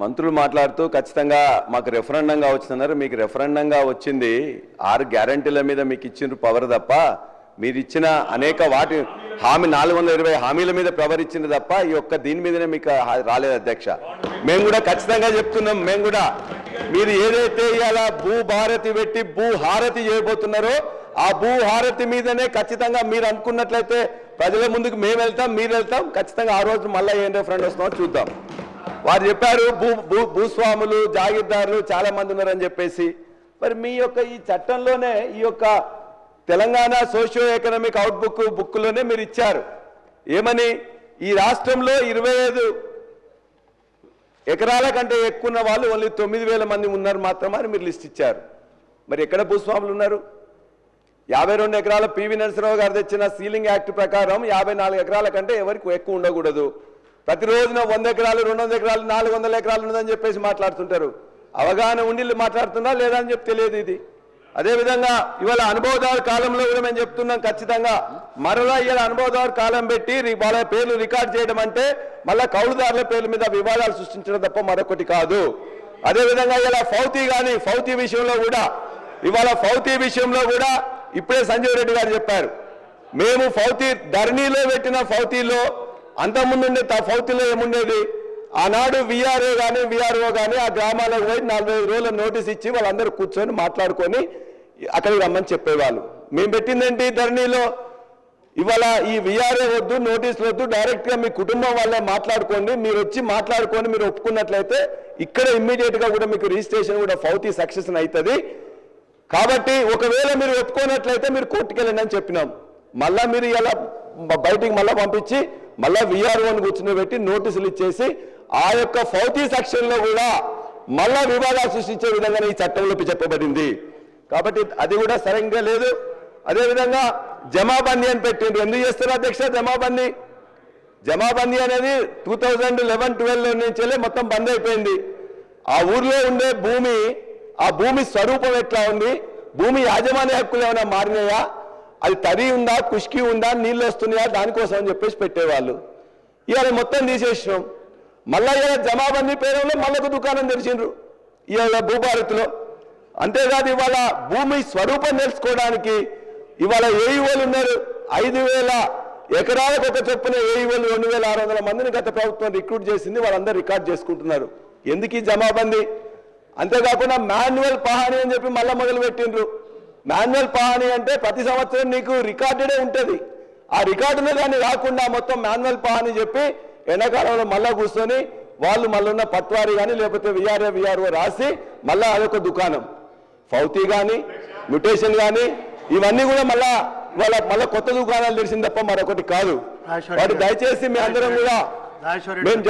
మంత్రులు మాట్లాడుతూ ఖచ్చితంగా మాకు రెఫరెండంగా వచ్చిందన్నారు. మీకు రెఫరెండంగా వచ్చింది 6 గ్యారంటీల మీద మీకు ఇచ్చిన పవర్ తప్ప మీరు ఇచ్చిన అనేక వాటి హామీ 420 హామీల మీద పవర్ ఇచ్చింది తప్ప ఈ ఒక్క దీని మీదనే మీకు రాలేదు అధ్యక్ష. మేము కూడా ఖచ్చితంగా చెప్తున్నాం. మేము కూడా మీరు ఏదైతే ఇలా భూభారతి పెట్టి భూహారతి చేయబోతున్నారో ఆ భూహారతి మీదనే ఖచ్చితంగా మీరు అనుకున్నట్లయితే ప్రజల ముందుకు మేము వెళ్తాం, మీరు వెళ్తాం. ఖచ్చితంగా ఆ రోజు మళ్ళీ ఏం రెఫరెండం వస్తుందో చూద్దాం. వారు చెప్పారు భూస్వాములు జాగీర్దారులు చాలా మంది ఉన్నారని చెప్పేసి. మరి మీ యొక్క ఈ చట్టంలోనే ఈ యొక్క తెలంగాణ సోషియో ఎకనామిక్ అవుట్బుక్ బుక్లోనే మీరు ఇచ్చారు ఏమని, ఈ రాష్ట్రంలో 25 ఎకరాల కంటే ఎక్కువ ఉన్న వాళ్ళు ఓన్లీ 9,000 మంది ఉన్నారు మాత్రమే అని మీరు లిస్ట్ ఇచ్చారు. మరి ఎక్కడ భూస్వాములు ఉన్నారు? 52 ఎకరాల పివి నరసింహరావు గారు తెచ్చిన సీలింగ్ యాక్ట్ ప్రకారం 54 ఎకరాల కంటే ఎవరికి ఎక్కువ ఉండకూడదు. ప్రతిరోజున 100 ఎకరాలు 200 ఎకరాలు 400 ఎకరాలు ఉన్నదని చెప్పేసి మాట్లాడుతుంటారు. అవగాహన ఉండి మాట్లాడుతున్నా లేదా అని చెప్పి తెలియదు ఇది. అదేవిధంగా ఇవాళ అనుభవదారు కాలంలో కూడా మేము చెప్తున్నాం ఖచ్చితంగా మరలా ఇలా అనుభవదారు కాలం పెట్టి వాళ్ళ పేర్లు రికార్డ్ చేయడం అంటే మళ్ళా కౌలుదారుల పేర్ల మీద వివాదాలు సృష్టించడం తప్ప మరొకటి కాదు. అదేవిధంగా ఇలా ఫౌతీ విషయంలో కూడా ఇవాళ ఫౌతీ విషయంలో కూడా ఇప్పుడే సంజీవ్ రెడ్డి గారు చెప్పారు. మేము ఫౌతీ ధరణిలో పెట్టిన ఫౌతీలో అంతకుముందు ఫౌతీలో ఏముండేది, ఆనాడు విఆర్ఓ కానీ ఆ గ్రామాలకు పోయి 45 రోజుల నోటీస్ ఇచ్చి వాళ్ళందరూ కూర్చొని మాట్లాడుకొని అక్కడికి రమ్మని చెప్పేవాళ్ళు. మేము పెట్టిందేంటి ధరణిలో, ఇవాళ ఈ విఆర్ఓ వద్దు, నోటీసులు వద్దు, డైరెక్ట్గా మీ కుటుంబం వాళ్ళే మాట్లాడుకోండి, మీరు వచ్చి మాట్లాడుకొని మీరు ఒప్పుకున్నట్లయితే ఇక్కడ ఇమ్మీడియట్గా కూడా మీకు రిజిస్ట్రేషన్ కూడా ఫౌతీ సక్సెస్ అవుతుంది. కాబట్టి ఒకవేళ మీరు ఒప్పుకోనట్లయితే మీరు కోర్టుకు వెళ్ళండి అని చెప్పినాం. మళ్ళా మీరు ఇలా బయటికి మళ్ళీ పంపించి మళ్ళా విఆర్ఓని కూర్చుని పెట్టి నోటీసులు ఇచ్చేసి ఆ యొక్క ఫౌతీ సెక్షన్లో కూడా మళ్ళా వివాదాలు సృష్టించే విధంగా ఈ చట్టంలో చెప్పబడింది. కాబట్టి అది కూడా సరిగ్గా లేదు. అదేవిధంగా జమాబందీ అని పెట్టిండ్రు. ఎందుకు చేస్తారు అధ్యక్ష జమాబందీ అనేది 2011-12 నుంచి మొత్తం బంద్ అయిపోయింది. ఆ ఊర్లో ఉండే ఆ భూమి స్వరూపం ఎట్లా ఉంది, భూమి యాజమాన్య హక్కులు ఏమైనా మారినాయా, అది తడి ఉందా, కుష్కి ఉందా, నీళ్ళు వస్తున్నాయా, దానికోసం అని చెప్పేసి పెట్టేవాళ్ళు. ఇవాళ మొత్తం తీసేసినాం. మళ్ళా ఇలా జమాబందీ పేరులో మళ్ళొక దుకాణం తెరిచిండ్రు ఇవాళ భూభారతిలో. అంతేకాదు ఇవాళ భూమి స్వరూపం తెలుసుకోవడానికి ఇవాళ ఏఈఓలు ఉన్నారు. 5,000 ఎకరాలకు ఒక చొప్పున ఏఈఓలు 2,600 మందిని గత ప్రభుత్వం రిక్రూట్ చేసింది. వాళ్ళందరూ రికార్డ్ చేసుకుంటున్నారు. ఎందుకు ఈ జమాబందీ? అంతేకాకుండా మాన్యువల్ పహాని అని చెప్పి మళ్ళీ మొదలు పెట్టిండ్రు. మాన్యువల్ పహాని అంటే ప్రతి సంవత్సరం నీకు రికార్డెడే ఉంటుంది. ఆ రికార్డులో దాన్ని రాకుండా మొత్తం మాన్యువల్ పహాని చెప్పి ఎండాకాలంలో మళ్ళా కూర్చొని వాళ్ళు మళ్ళీ ఉన్న పట్వారీ కానీ లేకపోతే విఆర్ఓ రాసి మళ్ళా అదొక దుకాణం. ఫౌతీ కానీ మ్యుటేషన్ కానీ ఇవన్నీ కూడా మళ్ళా కొత్త దుకాణాలు తెరిచింది తప్ప మరొకటి కాదు. వాటి దయచేసి మీ అందరం కూడా మేము